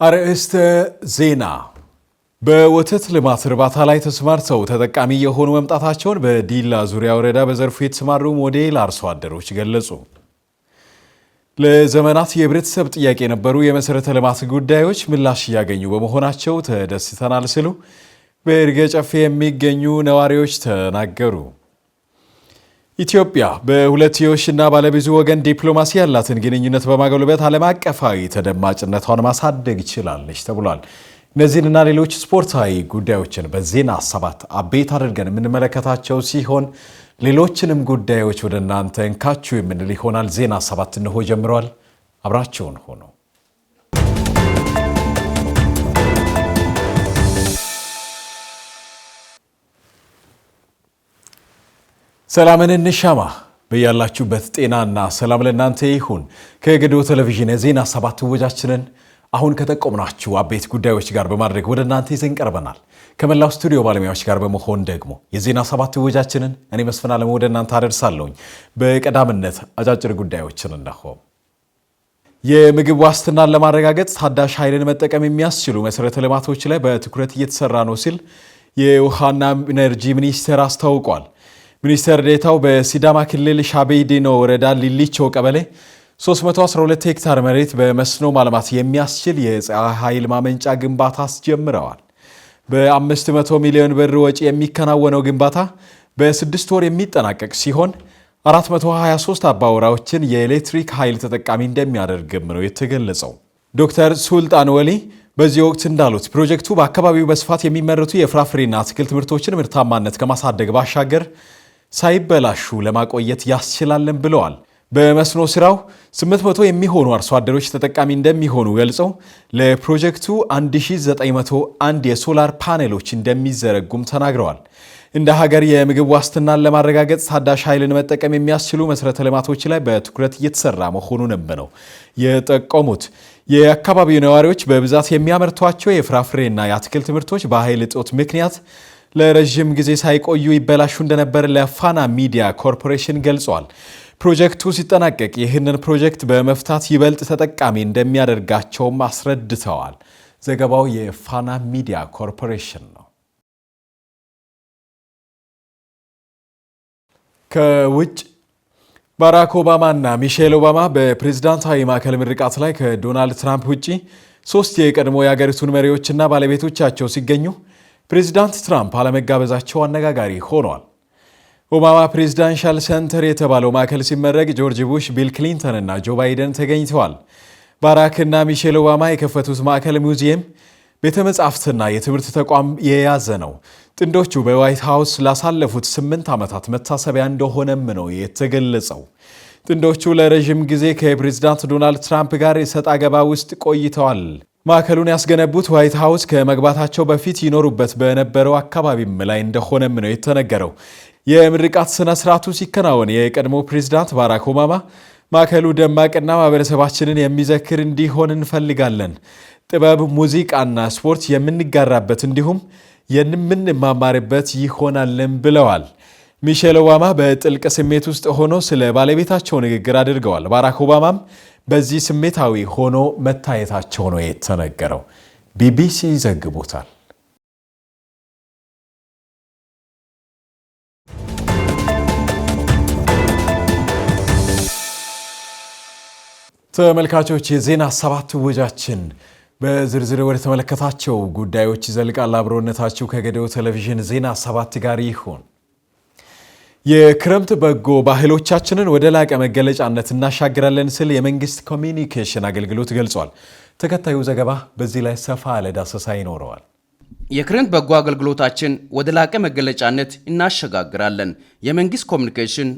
አርዕስተ ዜና በወተት ልማት እርባታ ላይ ተስማርተው ተጠቃሚ የሆኑ መምጣታቸውን በዲላ ዙሪያ ወረዳ በዘርፉ የተሰማሩ ሞዴል አርሶ አደሮች ገለጹ። ለዘመናት የህብረተሰብ ጥያቄ የነበሩ የመሰረተ ልማት ጉዳዮች ምላሽ ያገኙ በመሆናቸው ተደስተናል ሲሉ በይርጋ ጨፌ የሚገኙ ነዋሪዎች ተናገሩ። ኢትዮጵያ በሁለትዮሽና ባለብዙ ወገን ዲፕሎማሲ ያላትን ግንኙነት በማጎልበት ዓለም አቀፋዊ ተደማጭነቷን ማሳደግ ይችላለች ተብሏል። እነዚህንና ሌሎች ስፖርታዊ ጉዳዮችን በዜና 7 አቤት አድርገን የምንመለከታቸው ሲሆን ሌሎችንም ጉዳዮች ወደ እናንተ እንካችሁ የምንል ይሆናል። ዜና 7 እንሆ ጀምሯል። አብራችሁን ሆኖ ሰላምን እንሻማ። በያላችሁበት ጤናና ሰላም ለእናንተ ይሁን። ከገዶ ቴሌቪዥን የዜና 7 ወጃችንን አሁን ከተቆምናችሁ አቤት ጉዳዮች ጋር በማድረግ ወደ እናንተ ይዘን ቀርበናል። ከመላው ስቱዲዮ ባለሙያዎች ጋር በመሆን ደግሞ የዜና 7 ወጃችንን እኔ መስፍን አለም ወደ እናንተ አደርሳለሁኝ። በቀዳምነት አጫጭር ጉዳዮችን እነሆ። የምግብ ዋስትናን ለማረጋገጥ ታዳሽ ኃይልን መጠቀም የሚያስችሉ መሰረተ ልማቶች ላይ በትኩረት እየተሰራ ነው ሲል የውሃና ኢነርጂ ሚኒስቴር አስታውቋል። ሚኒስትር ዴኤታው በሲዳማ ክልል ሻቤዲኖ ወረዳ ሊሊቾ ቀበሌ 312 ሄክታር መሬት በመስኖ ማልማት የሚያስችል የፀሐይ ኃይል ማመንጫ ግንባታ አስጀምረዋል። በ500 ሚሊዮን ብር ወጪ የሚከናወነው ግንባታ በ6 ወር የሚጠናቀቅ ሲሆን 423 አባወራዎችን የኤሌክትሪክ ኃይል ተጠቃሚ እንደሚያደርግም ነው የተገለጸው። ዶክተር ሱልጣን ወሊ በዚህ ወቅት እንዳሉት ፕሮጀክቱ በአካባቢው በስፋት የሚመረቱ የፍራፍሬና አትክልት ምርቶችን ምርታማነት ከማሳደግ ባሻገር ሳይበላሹ ለማቆየት ያስችላልን ብለዋል። በመስኖ ስራው 800 የሚሆኑ አርሶ አደሮች ተጠቃሚ እንደሚሆኑ ገልጸው ለፕሮጀክቱ 1901 የሶላር ፓኔሎች እንደሚዘረጉም ተናግረዋል። እንደ ሀገር የምግብ ዋስትናን ለማረጋገጥ ታዳሽ ኃይልን መጠቀም የሚያስችሉ መሰረተ ልማቶች ላይ በትኩረት እየተሰራ መሆኑንም ነው የጠቆሙት። የአካባቢው ነዋሪዎች በብዛት የሚያመርቷቸው የፍራፍሬና የአትክልት ምርቶች በኃይል እጦት ምክንያት ለረጅም ጊዜ ሳይቆዩ ይበላሹ እንደነበር ለፋና ሚዲያ ኮርፖሬሽን ገልጿል። ፕሮጀክቱ ሲጠናቀቅ ይህንን ፕሮጀክት በመፍታት ይበልጥ ተጠቃሚ እንደሚያደርጋቸውም አስረድተዋል። ዘገባው የፋና ሚዲያ ኮርፖሬሽን ነው። ከውጭ ባራክ ኦባማ እና ሚሼል ኦባማ በፕሬዝዳንታዊ ማዕከል ምርቃት ላይ ከዶናልድ ትራምፕ ውጪ 3 የቀድሞ የሀገሪቱን መሪዎችና ባለቤቶቻቸው ሲገኙ ፕሬዝዳንት ትራምፕ አለመጋበዛቸው አነጋጋሪ ሆኗል። ኦባማ ፕሬዝዳንሻል ሴንተር የተባለው ማዕከል ሲመረቅ ጆርጅ ቡሽ፣ ቢል ክሊንተን እና ጆ ባይደን ተገኝተዋል። ባራክ እና ሚሼል ኦባማ የከፈቱት ማዕከል ሙዚየም፣ ቤተ መጻሕፍትና የትምህርት ተቋም የያዘ ነው። ጥንዶቹ በዋይት ሃውስ ላሳለፉት 8 ዓመታት መታሰቢያ እንደሆነም ነው የተገለጸው። ጥንዶቹ ለረዥም ጊዜ ከፕሬዝዳንት ዶናልድ ትራምፕ ጋር የሰጣ ገባ ውስጥ ቆይተዋል። ማዕከሉን ያስገነቡት ዋይት ሃውስ ከመግባታቸው በፊት ይኖሩበት በነበረው አካባቢም ላይ እንደሆነም ነው የተነገረው። የምርቃት ስነ ስርዓቱ ሲከናወን የቀድሞ ፕሬዝዳንት ባራክ ኦባማ ማዕከሉ ደማቅና ማህበረሰባችንን የሚዘክር እንዲሆን እንፈልጋለን፣ ጥበብ፣ ሙዚቃና ስፖርት የምንጋራበት እንዲሁም የምንማማርበት ይሆናልን ብለዋል። ሚሼል ኦባማ በጥልቅ ስሜት ውስጥ ሆኖ ስለ ባለቤታቸው ንግግር አድርገዋል። ባራክ ኦባማም በዚህ ስሜታዊ ሆኖ መታየታቸው ነው የተነገረው። ቢቢሲ ዘግቦታል። ተመልካቾች የዜና 7 ወጃችን በዝርዝር ወደ ተመለከታቸው ጉዳዮች ይዘልቃል። አብሮነታችሁ ከገዶ ቴሌቪዥን ዜና 7 ጋር ይሁን። የክረምት በጎ ባህሎቻችንን ወደ ላቀ መገለጫነት እናሻግራለን ሲል የመንግስት ኮሚኒኬሽን አገልግሎት ገልጿል። ተከታዩ ዘገባ በዚህ ላይ ሰፋ ያለ ዳሰሳ ይኖረዋል። የክረምት በጎ አገልግሎታችን ወደ ላቀ መገለጫነት እናሸጋግራለን። የመንግስት ኮሚኒኬሽን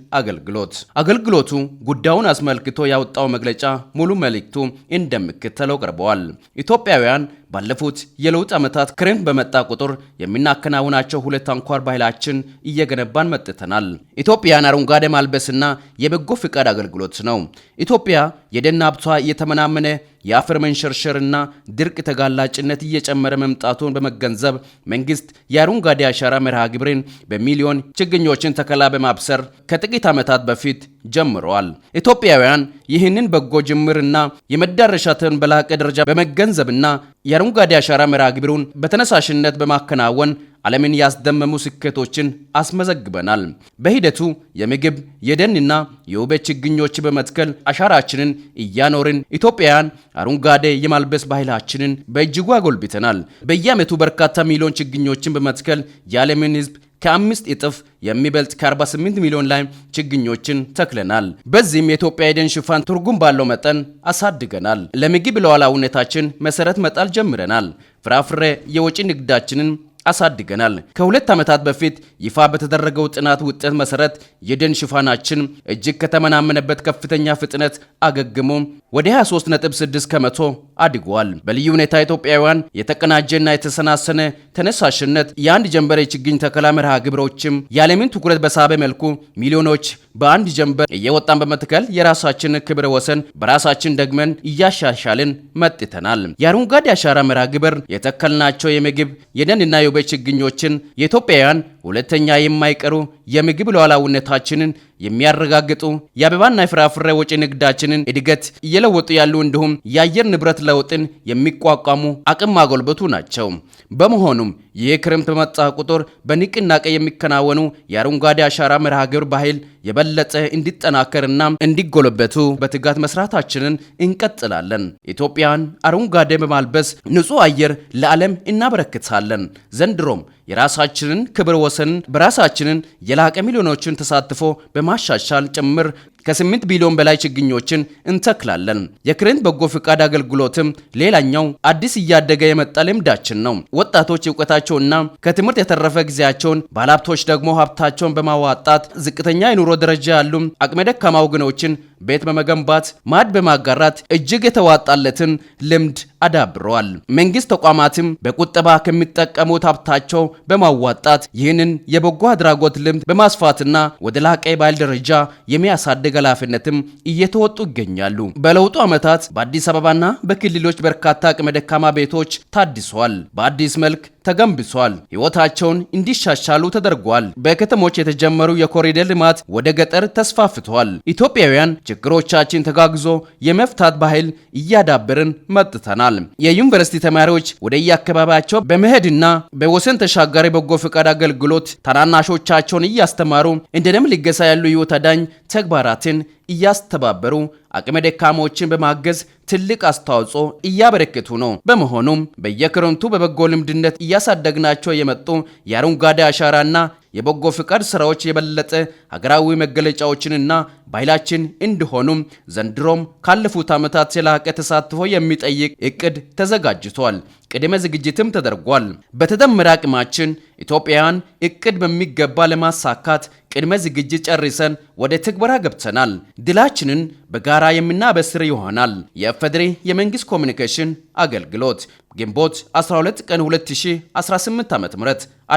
አገልግሎቱ ጉዳዩን አስመልክቶ ያወጣው መግለጫ ሙሉ መልእክቱ እንደሚከተለው ቀርበዋል። ኢትዮጵያውያን ባለፉት የለውጥ ዓመታት ክረምት በመጣ ቁጥር የምናከናውናቸው ሁለት አንኳር ባህላችን እየገነባን መጥተናል። ኢትዮጵያን አረንጓዴ ማልበስና የበጎ ፍቃድ አገልግሎት ነው። ኢትዮጵያ የደን ሀብቷ እየተመናመነ የአፈር መንሸርሸርና ድርቅ ተጋላጭነት እየጨመረ መምጣቱን በመገንዘብ መንግስት የአረንጓዴ አሻራ መርሃ ግብርን በሚሊዮን ችግኞችን ተከላ በማብሰር ከጥቂት ዓመታት በፊት ጀምረዋል። ኢትዮጵያውያን ይህንን በጎ ጅምርና የመዳረሻትን በላቀ ደረጃ በመገንዘብና የአረንጓዴ አሻራ መርሃ ግብሩን በተነሳሽነት በማከናወን ዓለምን ያስደመሙ ስኬቶችን አስመዘግበናል። በሂደቱ የምግብ የደንና የውበት ችግኞች በመትከል አሻራችንን እያኖርን ኢትዮጵያውያን አረንጓዴ የማልበስ ባህላችንን በእጅጉ አጎልብተናል። በየዓመቱ በርካታ ሚሊዮን ችግኞችን በመትከል የዓለምን ሕዝብ ከ5 እጥፍ የሚበልጥ ከ48 ሚሊዮን ላይ ችግኞችን ተክለናል። በዚህም የኢትዮጵያ የደን ሽፋን ትርጉም ባለው መጠን አሳድገናል። ለምግብ ሉዓላዊነታችን መሰረት መጣል ጀምረናል። ፍራፍሬ የወጪ ንግዳችንን አሳድገናል። ከ2 ዓመታት በፊት ይፋ በተደረገው ጥናት ውጤት መሰረት የደን ሽፋናችን እጅግ ከተመናመነበት ከፍተኛ ፍጥነት አገግሞ ወደ 23.6 ከመቶ አድጓል። በልዩ ሁኔታ ኢትዮጵያውያን የተቀናጀና የተሰናሰነ ተነሳሽነት የአንድ ጀንበር የችግኝ ተከላ መርሃ ግብሮችም የዓለምን ትኩረት በሳበ መልኩ ሚሊዮኖች በአንድ ጀንበር እየወጣን በመትከል የራሳችን ክብረ ወሰን በራሳችን ደግመን እያሻሻልን መጥተናል። የአረንጓዴ አሻራ መርሃ ግብር የተከልናቸው የምግብ የደንና የውበት ችግኞችን የኢትዮጵያውያን ሁለተኛ የማይቀሩ የምግብ ሉዓላዊነታችንን የሚያረጋግጡ የአበባና የፍራፍሬ ወጪ ንግዳችንን እድገት እየለወጡ ያሉ እንዲሁም የአየር ንብረት ለውጥን የሚቋቋሙ አቅም ማጎልበቱ ናቸው። በመሆኑም ይህ ክረምት በመጣ ቁጥር በንቅናቄ የሚከናወኑ የአረንጓዴ አሻራ መርሃ ግብር ባህል የበለጠ እንዲጠናከርና እንዲጎለበቱ በትጋት መስራታችንን እንቀጥላለን። ኢትዮጵያን አረንጓዴ በማልበስ ንጹህ አየር ለዓለም እናበረክታለን። ዘንድሮም የራሳችንን ክብረ ወሰን በራሳችንን የላቀ ሚሊዮኖችን ተሳትፎ በማሻሻል ጭምር ከ8 ቢሊዮን በላይ ችግኞችን እንተክላለን። የክረምት በጎ ፍቃድ አገልግሎትም ሌላኛው አዲስ እያደገ የመጣ ልምዳችን ነው። ወጣቶች እውቀታቸውና ከትምህርት የተረፈ ጊዜያቸውን፣ ባለሀብቶች ደግሞ ሀብታቸውን በማዋጣት ዝቅተኛ የኑሮ ደረጃ ያሉ አቅመ ደካማ ወገኖችን ቤት በመገንባት ማዕድ በማጋራት እጅግ የተዋጣለትን ልምድ አዳብረዋል። መንግስት ተቋማትም በቁጠባ ከሚጠቀሙት ሀብታቸው በማዋጣት ይህንን የበጎ አድራጎት ልምድ በማስፋትና ወደ ላቀ ባህል ደረጃ የሚያሳድግ ኃላፊነትም እየተወጡ ይገኛሉ። በለውጡ ዓመታት በአዲስ አበባና በክልሎች በርካታ አቅመ ደካማ ቤቶች ታድሰዋል፣ በአዲስ መልክ ተገንብሷል፣ ህይወታቸውን እንዲሻሻሉ ተደርጓል። በከተሞች የተጀመሩ የኮሪደር ልማት ወደ ገጠር ተስፋፍቷል። ኢትዮጵያውያን ችግሮቻችን ተጋግዞ የመፍታት ባህል እያዳበርን መጥተናል። የዩኒቨርሲቲ ተማሪዎች ወደ የአካባቢያቸው በመሄድና በወሰን ተሻጋሪ በጎ ፍቃድ አገልግሎት ታናናሾቻቸውን እያስተማሩ እንደ ደም ልገሳ ያሉ ህይወት አዳኝ ተግባራትን እያስተባበሩ አቅመ ደካሞችን በማገዝ ትልቅ አስተዋጽኦ እያበረከቱ ነው። በመሆኑም በየክረምቱ በበጎ ልምድነት እያሳደግናቸው የመጡ የአረንጓዴ አሻራና የበጎ ፍቃድ ስራዎች የበለጠ ሀገራዊ መገለጫዎችንና ባህላችን እንዲሆኑም ዘንድሮም ካለፉት ዓመታት የላቀ ተሳትፎ የሚጠይቅ እቅድ ተዘጋጅቷል። ቅድመ ዝግጅትም ተደርጓል። በተደመረ አቅማችን ኢትዮጵያውያን እቅድ በሚገባ ለማሳካት ቅድመ ዝግጅት ጨርሰን ወደ ትግበራ ገብተናል። ድላችንን በጋራ የምናበስር ይሆናል። የኢፌዴሪ የመንግስት ኮሚኒኬሽን አገልግሎት ግንቦት 12 ቀን 2018 ዓ.ም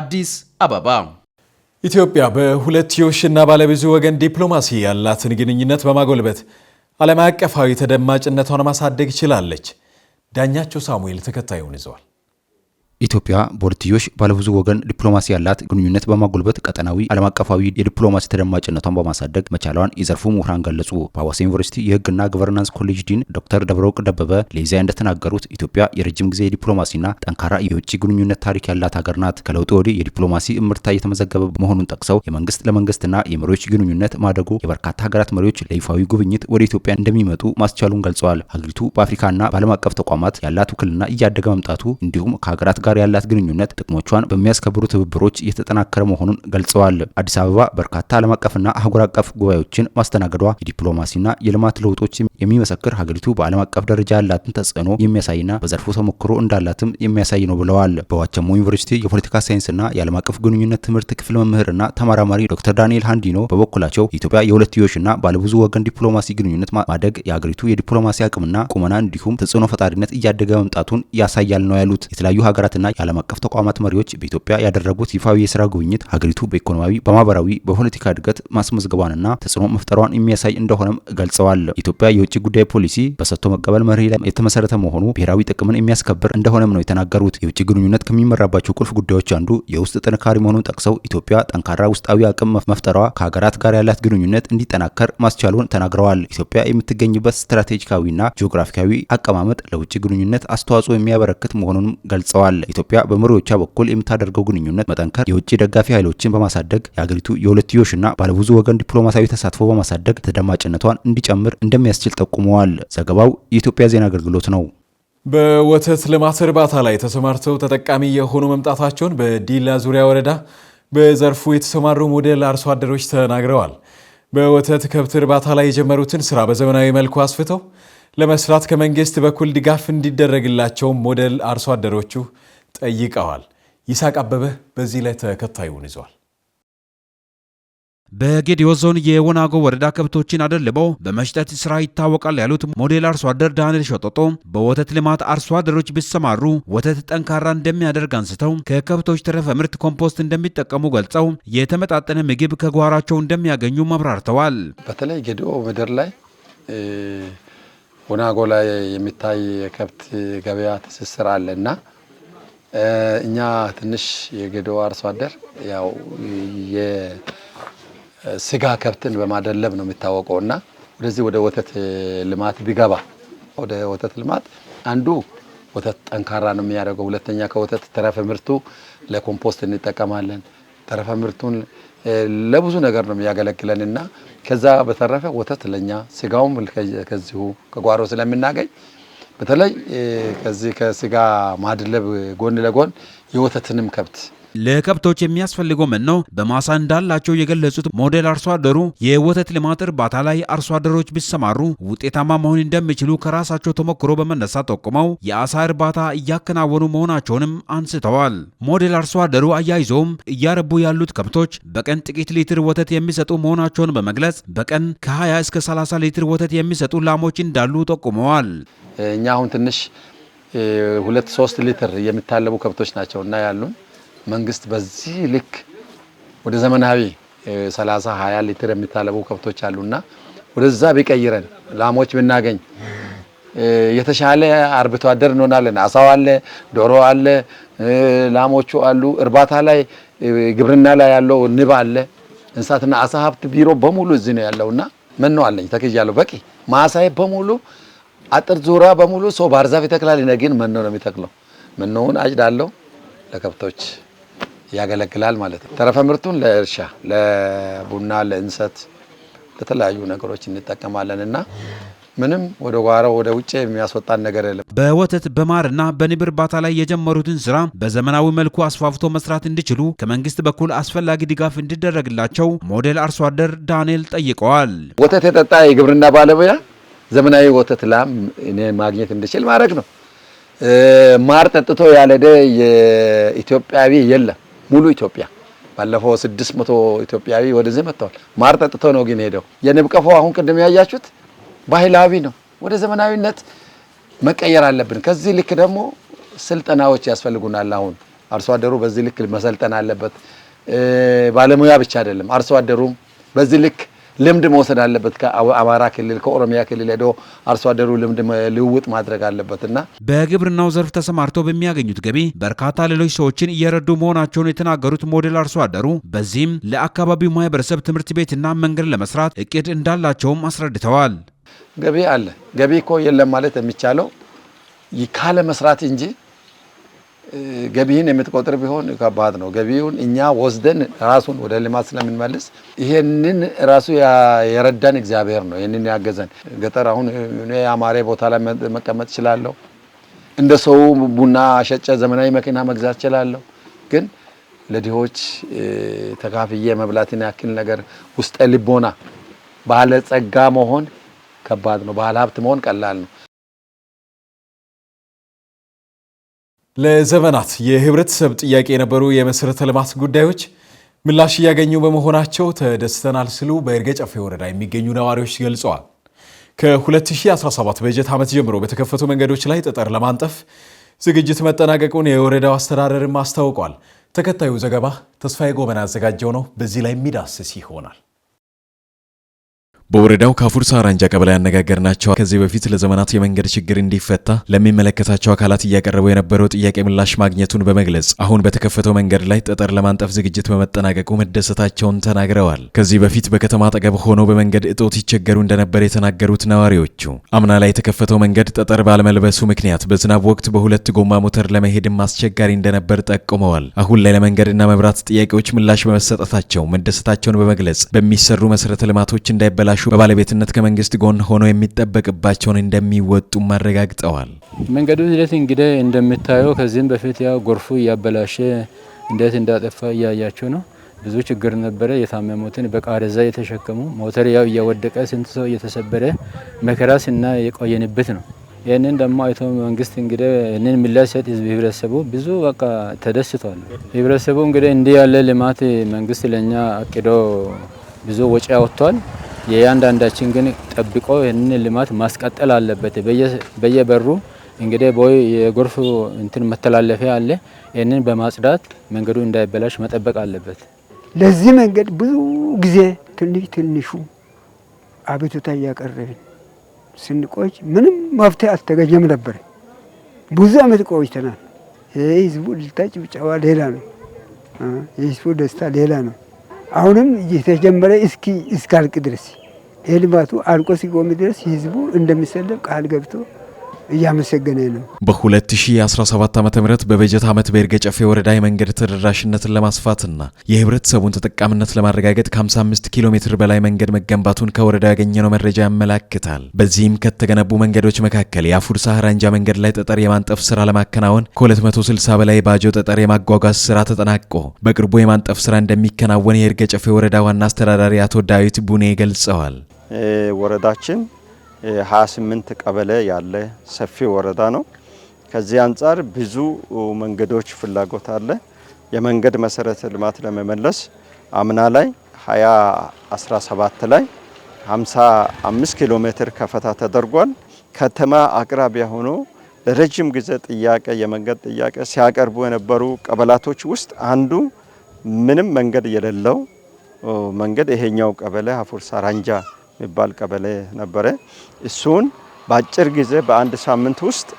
አዲስ አበባ። ኢትዮጵያ በሁለትዮሽና ባለብዙ ወገን ዲፕሎማሲ ያላትን ግንኙነት በማጎልበት ዓለም አቀፋዊ ተደማጭነቷን ማሳደግ ችላለች። ዳኛቸው ሳሙኤል ተከታዩን ይዘዋል። ኢትዮጵያ በሁለትዮሽ ባለብዙ ወገን ዲፕሎማሲ ያላት ግንኙነት በማጎልበት ቀጠናዊ ዓለም አቀፋዊ የዲፕሎማሲ ተደማጭነቷን በማሳደግ መቻሏን የዘርፉ ምሁራን ገለጹ። በሐዋሳ ዩኒቨርሲቲ የሕግና ገቨርናንስ ኮሌጅ ዲን ዶክተር ደብረወርቅ ደበበ ለኢዜአ እንደተናገሩት ኢትዮጵያ የረጅም ጊዜ ዲፕሎማሲና ጠንካራ የውጭ ግንኙነት ታሪክ ያላት ሀገር ናት። ከለውጡ ወዲህ የዲፕሎማሲ እምርታ እየተመዘገበ መሆኑን ጠቅሰው የመንግስት ለመንግስትና የመሪዎች ግንኙነት ማደጉ የበርካታ ሀገራት መሪዎች ለይፋዊ ጉብኝት ወደ ኢትዮጵያ እንደሚመጡ ማስቻሉን ገልጸዋል። ሀገሪቱ በአፍሪካና በዓለም አቀፍ ተቋማት ያላት ውክልና እያደገ መምጣቱ እንዲሁም ከሀገራት ጋር ያላት ግንኙነት ጥቅሞቿን በሚያስከብሩ ትብብሮች እየተጠናከረ መሆኑን ገልጸዋል። አዲስ አበባ በርካታ ዓለም አቀፍና አህጉር አቀፍ ጉባኤዎችን ማስተናገዷ የዲፕሎማሲና የልማት ለውጦች የሚመሰክር ሀገሪቱ በዓለም አቀፍ ደረጃ ያላትን ተጽዕኖ የሚያሳይና በዘርፉ ተሞክሮ እንዳላትም የሚያሳይ ነው ብለዋል። በዋቸሞ ዩኒቨርሲቲ የፖለቲካ ሳይንስና የዓለም አቀፍ ግንኙነት ትምህርት ክፍል መምህርና ተመራማሪ ዶክተር ዳንኤል ሃንዲኖ በበኩላቸው ኢትዮጵያ የሁለትዮሽና ባለብዙ ወገን ዲፕሎማሲ ግንኙነት ማደግ የሀገሪቱ የዲፕሎማሲ አቅምና ቁመና እንዲሁም ተጽዕኖ ፈጣሪነት እያደገ መምጣቱን ያሳያል ነው ያሉት። የተለያዩ ሀገራትና የዓለም አቀፍ ተቋማት መሪዎች በኢትዮጵያ ያደረጉት ይፋዊ የስራ ጉብኝት ሀገሪቱ በኢኮኖሚያዊ፣ በማህበራዊ፣ በፖለቲካ እድገት ማስመዝገቧንና ተጽዕኖ መፍጠሯን የሚያሳይ እንደሆነም ገልጸዋል። ኢትዮጵያ የውጭ ጉዳይ ፖሊሲ በሰጥቶ መቀበል መርህ ላይ የተመሰረተ መሆኑ ብሔራዊ ጥቅምን የሚያስከብር እንደሆነም ነው የተናገሩት። የውጭ ግንኙነት ከሚመራባቸው ቁልፍ ጉዳዮች አንዱ የውስጥ ጥንካሬ መሆኑን ጠቅሰው ኢትዮጵያ ጠንካራ ውስጣዊ አቅም መፍጠሯ ከሀገራት ጋር ያላት ግንኙነት እንዲጠናከር ማስቻሉን ተናግረዋል። ኢትዮጵያ የምትገኝበት ስትራቴጂካዊና ጂኦግራፊካዊ አቀማመጥ ለውጭ ግንኙነት አስተዋጽኦ የሚያበረክት መሆኑንም ገልጸዋል። ኢትዮጵያ በመሪዎቿ በኩል የምታደርገው ግንኙነት መጠንከር የውጭ ደጋፊ ኃይሎችን በማሳደግ የሀገሪቱ የሁለትዮሽና ባለብዙ ወገን ዲፕሎማሲያዊ ተሳትፎ በማሳደግ ተደማጭነቷን እንዲጨምር እንደሚያስችል ጠቁመዋል። ዘገባው የኢትዮጵያ ዜና አገልግሎት ነው። በወተት ልማት እርባታ ላይ ተሰማርተው ተጠቃሚ የሆኑ መምጣታቸውን በዲላ ዙሪያ ወረዳ በዘርፉ የተሰማሩ ሞዴል አርሶ አደሮች ተናግረዋል። በወተት ከብት እርባታ ላይ የጀመሩትን ስራ በዘመናዊ መልኩ አስፍተው ለመስራት ከመንግስት በኩል ድጋፍ እንዲደረግላቸው ሞዴል አርሶ አደሮቹ ጠይቀዋል። ይሳቅ አበበ በዚህ ላይ ተከታዩን ይዟል። በጌዲዮ ዞን የወናጎ ወረዳ ከብቶችን አደልበው በመሽጠት ስራ ይታወቃል ያሉት ሞዴል አርሶ አደር ዳንኤል ሸጦጦ በወተት ልማት አርሶ አደሮች ቢሰማሩ ወተት ጠንካራ እንደሚያደርግ አንስተው ከከብቶች ተረፈ ምርት ኮምፖስት እንደሚጠቀሙ ገልጸው የተመጣጠነ ምግብ ከጓራቸው እንደሚያገኙ አብራርተዋል። በተለይ ጌዲዮ ምድር ላይ ወናጎ ላይ የሚታይ የከብት ገበያ ትስስር አለና እኛ ትንሽ የጌዲዮ አርሶ አደር ያው ስጋ ከብትን በማደለብ ነው የሚታወቀውና ወደዚህ ወደ ወተት ልማት ቢገባ ወደ ወተት ልማት አንዱ ወተት ጠንካራ ነው የሚያደርገው። ሁለተኛ ከወተት ተረፈ ምርቱ ለኮምፖስት እንጠቀማለን። ተረፈ ምርቱን ለብዙ ነገር ነው የሚያገለግለንና ከዛ በተረፈ ወተት ለኛ ስጋውም ከዚሁ ከጓሮ ስለምናገኝ በተለይ ከዚህ ከስጋ ማድለብ ጎን ለጎን የወተትንም ከብት ለከብቶች የሚያስፈልገው መኖ በማሳ እንዳላቸው የገለጹት ሞዴል አርሶ አደሩ የወተት ልማት እርባታ ላይ አርሶ አደሮች ቢሰማሩ ውጤታማ መሆን እንደሚችሉ ከራሳቸው ተሞክሮ በመነሳት ጠቁመው የአሳ እርባታ እያከናወኑ መሆናቸውንም አንስተዋል። ሞዴል አርሶ አደሩ አያይዘውም እያረቡ ያሉት ከብቶች በቀን ጥቂት ሊትር ወተት የሚሰጡ መሆናቸውን በመግለጽ በቀን ከ20 እስከ 30 ሊትር ወተት የሚሰጡ ላሞች እንዳሉ ጠቁመዋል። እኛ አሁን ትንሽ 2-3 ሊትር የሚታለቡ ከብቶች ናቸውና ያሉን መንግስት በዚህ ልክ ወደ ዘመናዊ 30-20 ሊትር የሚታለቡ ከብቶች አሉና ወደዛ ቢቀይረን ላሞች ብናገኝ የተሻለ አርብቶ አደር እንሆናለን። አሳው አለ፣ ዶሮ አለ፣ ላሞቹ አሉ። እርባታ ላይ ግብርና ላይ ያለው ንብ አለ። እንስሳትና አሳ ሀብት ቢሮ በሙሉ እዚህ ነው ያለውና መኖ አለኝ ተክያለሁ። በቂ ማሳይ በሙሉ አጥር ዙሪያ በሙሉ ሰው ባህር ዛፍ ይተክላል። ግን መኖ ነው የሚተክለው። መኖውን አጭዳለሁ ለከብቶች ያገለግላል ማለት ነው። ተረፈ ምርቱን ለእርሻ፣ ለቡና፣ ለእንሰት ለተለያዩ ነገሮች እንጠቀማለንና ምንም ወደ ጓሮ ወደ ውጭ የሚያስወጣን ነገር የለም። በወተት በማርና በንብ እርባታ ላይ የጀመሩትን ስራ በዘመናዊ መልኩ አስፋፍቶ መስራት እንዲችሉ ከመንግስት በኩል አስፈላጊ ድጋፍ እንዲደረግላቸው ሞዴል አርሶ አደር ዳንኤል ጠይቀዋል። ወተት የጠጣ የግብርና ባለሙያ ዘመናዊ ወተት ላም እኔ ማግኘት እንዲችል ማድረግ ነው። ማር ጠጥቶ ያለደ የኢትዮጵያዊ የለም። ሙሉ ኢትዮጵያ ባለፈው 600 ኢትዮጵያዊ ወደዚህ መጥተዋል። ማር ጠጥቶ ነው ግን ሄደው። የንብ ቀፎ አሁን ቅድም ያያችሁት ባህላዊ ነው። ወደ ዘመናዊነት መቀየር አለብን። ከዚህ ልክ ደግሞ ስልጠናዎች ያስፈልጉናል። አሁን አርሶ አደሩ በዚህ ልክ መሰልጠን አለበት። ባለሙያ ብቻ አይደለም፣ አርሶ አደሩም በዚህ ልክ ልምድ መውሰድ አለበት። ከአማራ ክልል ከኦሮሚያ ክልል ሄዶ አርሶ አደሩ ልምድ ልውውጥ ማድረግ አለበትና በግብርናው ዘርፍ ተሰማርተው በሚያገኙት ገቢ በርካታ ሌሎች ሰዎችን እየረዱ መሆናቸውን የተናገሩት ሞዴል አርሶ አደሩ በዚህም ለአካባቢው ማህበረሰብ ትምህርት ቤትና መንገድ ለመስራት እቅድ እንዳላቸውም አስረድተዋል። ገቢ አለ። ገቢ እኮ የለም ማለት የሚቻለው ካለ መስራት እንጂ ገቢህን የምትቆጥር ቢሆን ከባድ ነው። ገቢውን እኛ ወስደን ራሱን ወደ ልማት ስለምንመልስ ይሄንን ራሱ የረዳን እግዚአብሔር ነው። ይሄንን ያገዘን ገጠር አሁን እኔ አማሬ ቦታ ላይ መቀመጥ እችላለሁ። እንደ ሰው ቡና ሸጬ ዘመናዊ መኪና መግዛት እችላለሁ። ግን ለድሆች ተካፍዬ መብላትን ያክል ነገር ውስጠ ልቦና ባለ ጸጋ መሆን ከባድ ነው። ባለ ሀብት መሆን ቀላል ነው። ለዘመናት የህብረተሰብ ጥያቄ የነበሩ የመሰረተ ልማት ጉዳዮች ምላሽ እያገኙ በመሆናቸው ተደስተናል ሲሉ በይርጋ ጨፌ ወረዳ የሚገኙ ነዋሪዎች ገልጸዋል። ከ2017 በጀት ዓመት ጀምሮ በተከፈቱ መንገዶች ላይ ጠጠር ለማንጠፍ ዝግጅት መጠናቀቁን የወረዳው አስተዳደርም አስታውቋል። ተከታዩ ዘገባ ተስፋዬ ጎበና ያዘጋጀው ነው። በዚህ ላይ የሚዳስስ ይሆናል። በወረዳው ካፉር ሳራንጃ ቀበሌ ያነጋገርናቸው ከዚህ በፊት ለዘመናት የመንገድ ችግር እንዲፈታ ለሚመለከታቸው አካላት እያቀረበው የነበረው ጥያቄ ምላሽ ማግኘቱን በመግለጽ አሁን በተከፈተው መንገድ ላይ ጠጠር ለማንጠፍ ዝግጅት በመጠናቀቁ መደሰታቸውን ተናግረዋል። ከዚህ በፊት በከተማ አጠገብ ሆነው በመንገድ እጦት ይቸገሩ እንደነበር የተናገሩት ነዋሪዎቹ አምና ላይ የተከፈተው መንገድ ጠጠር ባለመልበሱ ምክንያት በዝናብ ወቅት በሁለት ጎማ ሞተር ለመሄድም አስቸጋሪ እንደነበር ጠቁመዋል። አሁን ላይ ለመንገድና መብራት ጥያቄዎች ምላሽ በመሰጠታቸው መደሰታቸውን በመግለጽ በሚሰሩ መሰረተ ልማቶች እንዳይበላ በባለቤትነት ከመንግስት ጎን ሆነው የሚጠበቅባቸውን እንደሚወጡ አረጋግጠዋል። መንገዱ ሂደት እንግዲህ እንደምታየው ከዚህም በፊት ያው ጎርፉ እያበላሸ እንዴት እንዳጠፋ እያያቸው ነው። ብዙ ችግር ነበረ። የታመሙትን በቃሬዛ የተሸከሙ ሞተር ያው እያወደቀ ስንት ሰው እየተሰበረ መከራ ስና የቆየንበት ነው። ይህንን ደግሞ አይቶ መንግስት እንግዲህ ይህንን ምላሽ ሰጥ ህብረተሰቡ ብዙ በቃ ተደስቷል። ህብረተሰቡ እንግዲህ እንዲህ ያለ ልማት መንግስት ለኛ አቅዶ ብዙ ወጪ ያወጥቷል። የያንዳንዳችን ግን ጠብቆ ይህንን ልማት ማስቀጠል አለበት። በየበሩ እንግዲህ ቦይ የጎርፍ እንትን መተላለፊያ አለ። ይህንን በማጽዳት መንገዱ እንዳይበላሽ መጠበቅ አለበት። ለዚህ መንገድ ብዙ ጊዜ ትንሹ አቤቱታ እያቀረብን ስንቆይ ምንም መፍትሄ አልተገኘም ነበር። ብዙ አመት ቆይተናል። የህዝቡ እልልታ ጭብጨባ ሌላ ነው። የህዝቡ ደስታ ሌላ ነው። አሁንም እየተጀመረ እስካልቅ ድረስ ልማቱ አልቆ ሲቆም ድረስ ህዝቡ እንደሚሰለፍ ቃል ገብቶ እያመሰገነ ነው። በ2017 ዓ.ም በበጀት ዓመት በይርጋ ጨፌ ወረዳ የመንገድ ተደራሽነትን ለማስፋትና የህብረተሰቡን ተጠቃሚነት ለማረጋገጥ ከ55 ኪሎ ሜትር በላይ መንገድ መገንባቱን ከወረዳው ያገኘነው መረጃ ያመላክታል። በዚህም ከተገነቡ መንገዶች መካከል የአፉር ሳህራንጃ መንገድ ላይ ጠጠር የማንጠፍ ስራ ለማከናወን ከ260 በላይ ባጆ ጠጠር የማጓጓዝ ስራ ተጠናቆ በቅርቡ የማንጠፍ ስራ እንደሚከናወን የይርጋ ጨፌ ወረዳ ዋና አስተዳዳሪ አቶ ዳዊት ቡኔ ገልጸዋል። ወረዳችን 28 ቀበሌ ያለ ሰፊ ወረዳ ነው። ከዚህ አንጻር ብዙ መንገዶች ፍላጎት አለ። የመንገድ መሰረተ ልማት ለመመለስ አምና ላይ 2017 ላይ 55 ኪሎ ሜትር ከፈታ ተደርጓል። ከተማ አቅራቢያ ሆኖ ለረጅም ጊዜ ጥያቄ የመንገድ ጥያቄ ሲያቀርቡ የነበሩ ቀበላቶች ውስጥ አንዱ ምንም መንገድ የሌለው መንገድ ይሄኛው ቀበሌ አፉር ሳራንጃ የሚባል ቀበሌ ነበረ። እሱን በአጭር ጊዜ በአንድ ሳምንት ውስጥ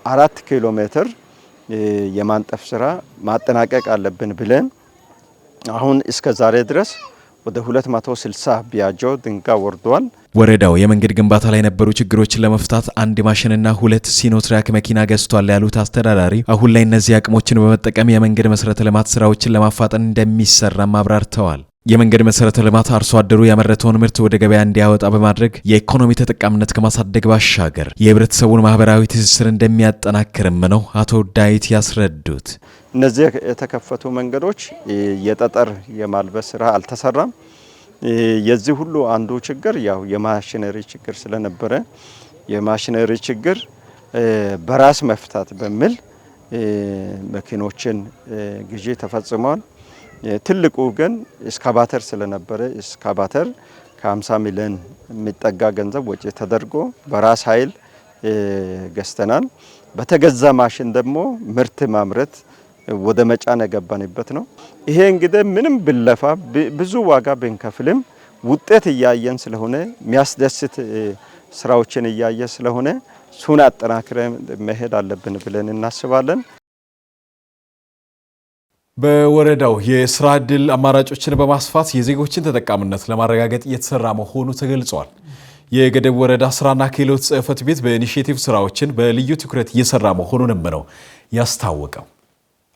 4 ኪሎ ሜትር የማንጠፍ ስራ ማጠናቀቅ አለብን ብለን አሁን እስከ ዛሬ ድረስ ወደ 260 ቢያጆ ድንጋይ ወርዷል። ወረዳው የመንገድ ግንባታ ላይ የነበሩ ችግሮችን ለመፍታት 1 ማሽንና 2 ሲኖትራክ መኪና ገዝቷል ያሉት አስተዳዳሪ አሁን ላይ እነዚህ አቅሞችን በመጠቀም የመንገድ መሰረተ ልማት ስራዎችን ለማፋጠን እንደሚሰራም አብራርተዋል። የመንገድ መሰረተ ልማት አርሶ አደሩ ያመረተውን ምርት ወደ ገበያ እንዲያወጣ በማድረግ የኢኮኖሚ ተጠቃሚነት ከማሳደግ ባሻገር የህብረተሰቡን ማህበራዊ ትስስር እንደሚያጠናክርም ነው አቶ ዳዊት ያስረዱት። እነዚህ የተከፈቱ መንገዶች የጠጠር የማልበስ ስራ አልተሰራም። የዚህ ሁሉ አንዱ ችግር ያው የማሽነሪ ችግር ስለነበረ የማሽነሪ ችግር በራስ መፍታት በሚል መኪኖችን ግዢ ተፈጽሟል። ትልቁ ግን እስካቫተር ስለነበረ እስካቫተር ከ50 ሚሊዮን የሚጠጋ ገንዘብ ወጪ ተደርጎ በራስ ኃይል ገዝተናል። በተገዛ ማሽን ደግሞ ምርት ማምረት ወደ መጫን የገባንበት ነው። ይሄ እንግዲህ ምንም ብለፋ ብዙ ዋጋ ብንከፍልም ውጤት እያየን ስለሆነ የሚያስደስት ስራዎችን እያየ ስለሆነ እሱን አጠናክረን መሄድ አለብን ብለን እናስባለን። በወረዳው የስራ ዕድል አማራጮችን በማስፋት የዜጎችን ተጠቃሚነት ለማረጋገጥ እየተሰራ መሆኑ ተገልጿል። የገደብ ወረዳ ስራና ክህሎት ጽሕፈት ቤት በኢኒሼቲቭ ስራዎችን በልዩ ትኩረት እየሰራ መሆኑንም ነው ያስታወቀው።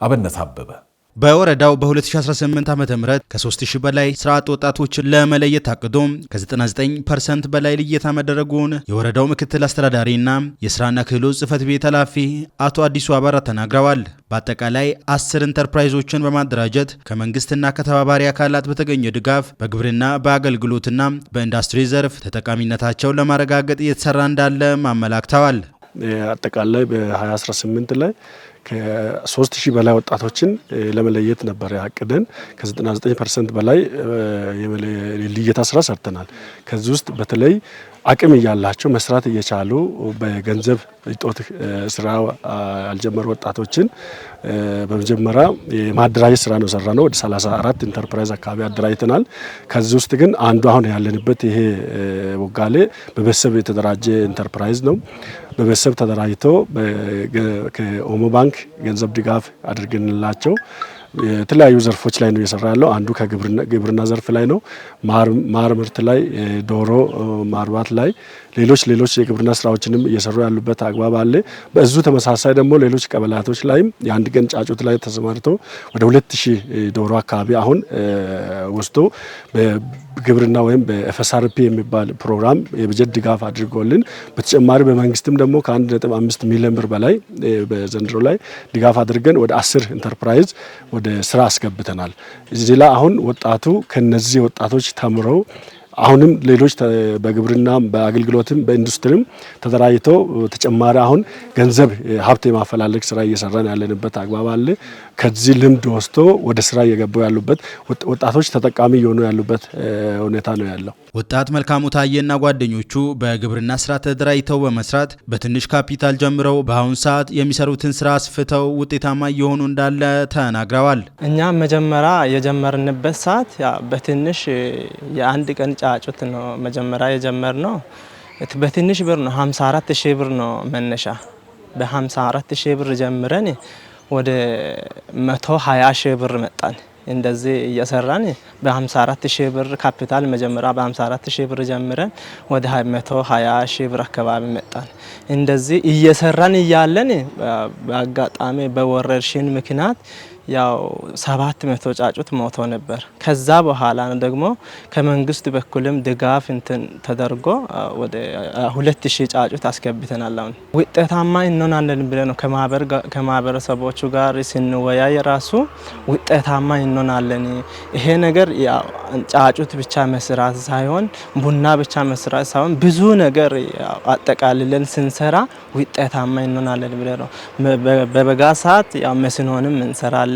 አብነት አበበ በወረዳው በ2018 ዓ.ም ከ3000 በላይ ስራ አጥ ወጣቶችን ለመለየት ታቅዶ ከ99% በላይ ልየታ መደረጉን የወረዳው ምክትል አስተዳዳሪና የስራና ክህሎት ጽህፈት ቤት ኃላፊ አቶ አዲሱ አባራ ተናግረዋል። በአጠቃላይ 10 ኢንተርፕራይዞችን በማደራጀት ከመንግስትና ከተባባሪ አካላት በተገኘ ድጋፍ በግብርና በአገልግሎትና በኢንዱስትሪ ዘርፍ ተጠቃሚነታቸውን ለማረጋገጥ እየተሰራ እንዳለ አመላክተዋል። አጠቃላይ በ2018 ላይ ከ3000 በላይ ወጣቶችን ለመለየት ነበር ያቀደን። ከ99% በላይ የልየታ ስራ ሰርተናል። ከዚህ ውስጥ በተለይ አቅም እያላቸው መስራት እየቻሉ በገንዘብ እጦት ስራ ያልጀመሩ ወጣቶችን በመጀመሪያ የማደራጀት ስራ ነው ሰራነው። ወደ 34 ኢንተርፕራይዝ አካባቢ አደራጅተናል። ከዚህ ውስጥ ግን አንዱ አሁን ያለንበት ይሄ ቦጋሌ በቤተሰብ የተደራጀ ኢንተርፕራይዝ ነው። በቤተሰብ ተደራጅቶ ከኦሞ ባንክ ገንዘብ ድጋፍ አድርገንላቸው የተለያዩ ዘርፎች ላይ ነው እየሰራ ያለው። አንዱ ከግብርና ዘርፍ ላይ ነው። ማር ምርት ላይ፣ ዶሮ ማርባት ላይ፣ ሌሎች የግብርና ስራዎችንም እየሰሩ ያሉበት አግባብ አለ። በዙ ተመሳሳይ ደግሞ ሌሎች ቀበሌያቶች ላይም የአንድ ቀን ጫጩት ላይ ተሰማርቶ ወደ 2000 ዶሮ አካባቢ አሁን ወስዶ በግብርና ወይም በኤፍኤስአርፒ የሚባል ፕሮግራም የበጀት ድጋፍ አድርጎልን በተጨማሪ በመንግስትም ደግሞ ከ1.5 ሚሊዮን ብር በላይ በዘንድሮ ላይ ድጋፍ አድርገን ወደ 10 ኢንተርፕራይዝ ወደ ስራ አስገብተናል። እዚህ ላይ አሁን ወጣቱ ከነዚህ ወጣቶች ተምረው አሁንም ሌሎች በግብርና በአገልግሎትም በኢንዱስትሪም ተደራጅቶ ተጨማሪ አሁን ገንዘብ ሀብት የማፈላለግ ስራ እየሰራን ያለንበት አግባብ አለ። ከዚህ ልምድ ወስዶ ወደ ስራ እየገቡ ያሉበት ወጣቶች ተጠቃሚ እየሆኑ ያሉበት ሁኔታ ነው ያለው። ወጣት መልካሙ ታየና ጓደኞቹ በግብርና ስራ ተደራጅተው በመስራት በትንሽ ካፒታል ጀምረው በአሁን ሰዓት የሚሰሩትን ስራ አስፍተው ውጤታማ እየሆኑ እንዳለ ተናግረዋል። እኛ መጀመሪያ የጀመርንበት ሰዓት በትንሽ የአንድ ቀን ጫጩት ነው መጀመሪያ የጀመርነው። በትንሽ ብር ነው 54000 ብር ነው መነሻ። በ54000 ብር ጀምረን ወደ 120000 ብር መጣን። እንደዚህ እየሰራን በ54000 ብር ካፒታል መጀመሪያ በ54000 ብር ጀምረን ወደ 120000 ብር አካባቢ መጣን። እንደዚህ እየሰራን እያለን በአጋጣሚ በወረርሽኝ ምክንያት ያው 700 ጫጩት ሞቶ ነበር። ከዛ በኋላ ደግሞ ከመንግስት በኩልም ድጋፍ እንትን ተደርጎ ወደ 2000 ጫጩት አስገብተናል። አሁን ውጤታማ እንሆናለን ብለን ነው ከማህበረሰቦቹ ጋር ስንወያይ ራሱ ውጤታማ እንሆናለን። ይሄ ነገር ያው ጫጩት ብቻ መስራት ሳይሆን ቡና ብቻ መስራት ሳይሆን ብዙ ነገር አጠቃልለን ስንሰራ ውጤታማ እንሆናለን ብለን ነው። በበጋ ሰዓት ያው መስኖንም እንሰራለን።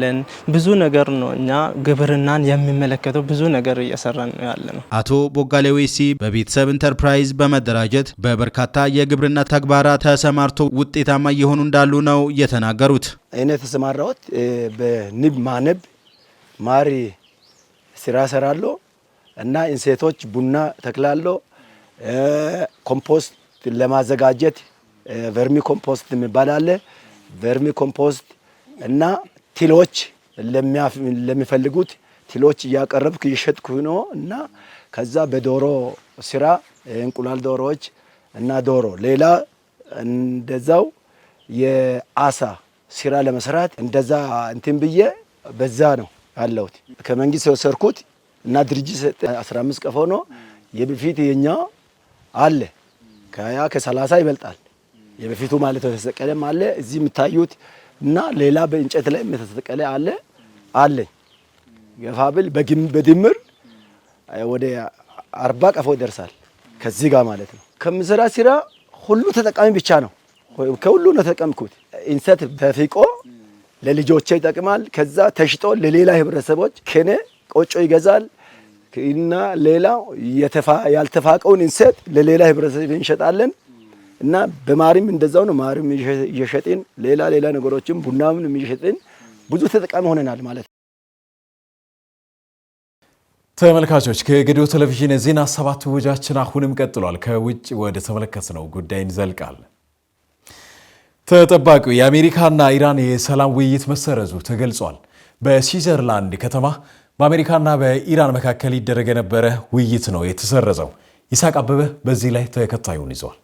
ብዙ ነገር ነው። እኛ ግብርናን የሚመለከተው ብዙ ነገር እየሰራን ነው ያለ ነው። አቶ ቦጋሌ ወይሲ በቤተሰብ ኢንተርፕራይዝ በመደራጀት በበርካታ የግብርና ተግባራት ተሰማርቶ ውጤታማ እየሆኑ እንዳሉ ነው የተናገሩት። እኔ ተሰማራሁት በንብ ማነብ ማሪ ስራ ሰራለሁ እና እንሴቶች ቡና ተክላለሁ። ኮምፖስት ለማዘጋጀት ቨርሚ ኮምፖስት የሚባል አለ። ቨርሚ ኮምፖስት እና ቲሎች ለሚፈልጉት ቲሎች እያቀረብኩ እየሸጥኩ ነው እና ከዛ በዶሮ ስራ እንቁላል ዶሮዎች እና ዶሮ ሌላ እንደዛው የአሳ ስራ ለመስራት እንደዛ እንትን ብዬ በዛ ነው ያለሁት። ከመንግስት የወሰድኩት እና ድርጅት 15 ቀፎ ነው። የበፊት የኛ አለ ከ30 ይበልጣል። የበፊቱ ማለት ተሰቀለም አለ እዚህ የምታዩት እና ሌላ በእንጨት ላይ የተሰቀለ አለ ገፋብል በድምር ወደ 40 ቀፎ ይደርሳል። ከዚህ ጋር ማለት ነው። ከምሰራ ስራ ሁሉ ተጠቃሚ ብቻ ነው። ከሁሉ ነው ተጠቀምኩት። እንሰት ተፊቆ ለልጆቼ ይጠቅማል። ከዛ ተሽጦ ለሌላ ህብረተሰቦች ከኔ ቆጮ ይገዛል እና ሌላ ያልተፋቀውን እንሰት ለሌላ ህብረተሰብ እንሸጣለን። እና በማሪም እንደዛው ነው። ማሪም እየሸጥን ሌላ ነገሮችም ቡናም እየሸጥን ብዙ ተጠቃሚ ሆነናል ማለት ነው። ተመልካቾች ከጌዲዮ ቴሌቪዥን የዜና 7 ወጃችን አሁንም ቀጥሏል። ከውጭ ወደ ተመለከትነው ጉዳይ እንዘልቃለን። ተጠባቂው የአሜሪካና ኢራን የሰላም ውይይት መሰረዙ ተገልጿል። በስዊዘርላንድ ከተማ በአሜሪካና በኢራን መካከል ይደረግ የነበረ ውይይት ነው የተሰረዘው። ይስሐቅ አበበ በዚህ ላይ ተከታዩን ይዟል።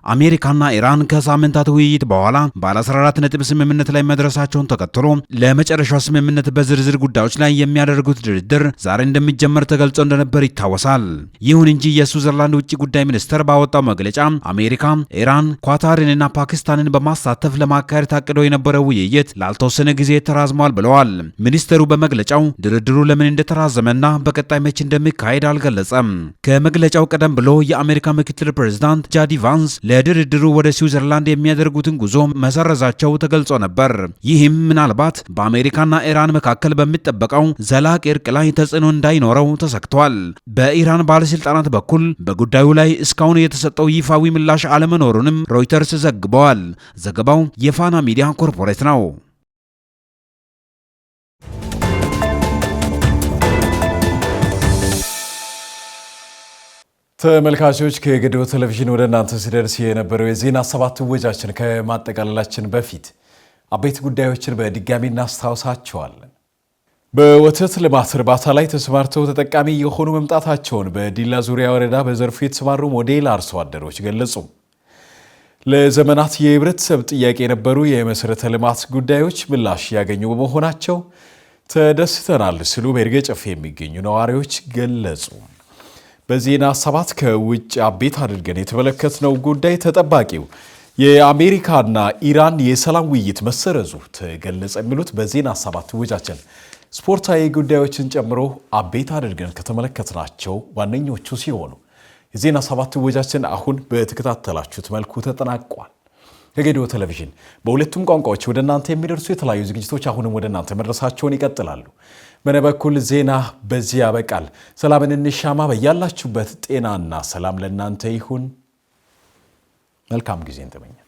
አሜሪካና ኢራን ከሳምንታት ውይይት በኋላ ባለ 14 ነጥብ ስምምነት ላይ መድረሳቸውን ተከትሎ ለመጨረሻው ስምምነት በዝርዝር ጉዳዮች ላይ የሚያደርጉት ድርድር ዛሬ እንደሚጀመር ተገልጾ እንደነበር ይታወሳል። ይሁን እንጂ የስዊዘርላንድ ውጭ ጉዳይ ሚኒስትር ባወጣው መግለጫ አሜሪካ፣ ኢራን፣ ኳታርንና ፓኪስታንን በማሳተፍ ለማካሄድ ታቅዶ የነበረው ውይይት ላልተወሰነ ጊዜ ተራዝሟል ብለዋል። ሚኒስትሩ በመግለጫው ድርድሩ ለምን እንደተራዘመና በቀጣይ መቼ እንደሚካሄድ አልገለጸም። ከመግለጫው ቀደም ብሎ የአሜሪካ ምክትል ፕሬዝዳንት ጃዲ ቫንስ ለድርድሩ ወደ ስዊዘርላንድ የሚያደርጉትን ጉዞ መሰረዛቸው ተገልጾ ነበር። ይህም ምናልባት በአሜሪካና ኢራን መካከል በሚጠበቀው ዘላቂ እርቅ ላይ ተጽዕኖ እንዳይኖረው ተሰክቷል። በኢራን ባለስልጣናት በኩል በጉዳዩ ላይ እስካሁን የተሰጠው ይፋዊ ምላሽ አለመኖሩንም ሮይተርስ ዘግበዋል። ዘገባው የፋና ሚዲያ ኮርፖሬት ነው። ተመልካቾች ከገዶ ቴሌቪዥን ወደ እናንተ ሲደርስ የነበረው የዜና 7 ወጃችን ከማጠቃለላችን በፊት አበይት ጉዳዮችን በድጋሚ እናስታውሳቸዋለን። በወተት ልማት እርባታ ላይ ተሰማርተው ተጠቃሚ የሆኑ መምጣታቸውን በዲላ ዙሪያ ወረዳ በዘርፉ የተሰማሩ ሞዴል አርሶ አደሮች ገለጹ። ለዘመናት የህብረተሰብ ጥያቄ የነበሩ የመሰረተ ልማት ጉዳዮች ምላሽ ያገኙ በመሆናቸው ተደስተናል ሲሉ በይርጋ ጨፌ የሚገኙ ነዋሪዎች ገለጹ። በዜና 7 ከውጭ አቤት አድርገን የተመለከትነው ጉዳይ ተጠባቂው የአሜሪካና ኢራን የሰላም ውይይት መሰረዙ ተገለጸ። የሚሉት በዜና 7 ወጃችን ስፖርታዊ ጉዳዮችን ጨምሮ አቤት አድርገን ከተመለከትናቸው ዋነኞቹ ሲሆኑ የዜና 7 ወጃችን አሁን በተከታተላችሁት መልኩ ተጠናቋል። ከገዶ ቴሌቪዥን በሁለቱም ቋንቋዎች ወደ እናንተ የሚደርሱ የተለያዩ ዝግጅቶች አሁንም ወደ እናንተ መድረሳቸውን ይቀጥላሉ። በነበኩል ዜና በዚህ ያበቃል። ሰላምን እንሻማ። በያላችሁበት ጤናና ሰላም ለእናንተ ይሁን። መልካም ጊዜ እንተመኛለን።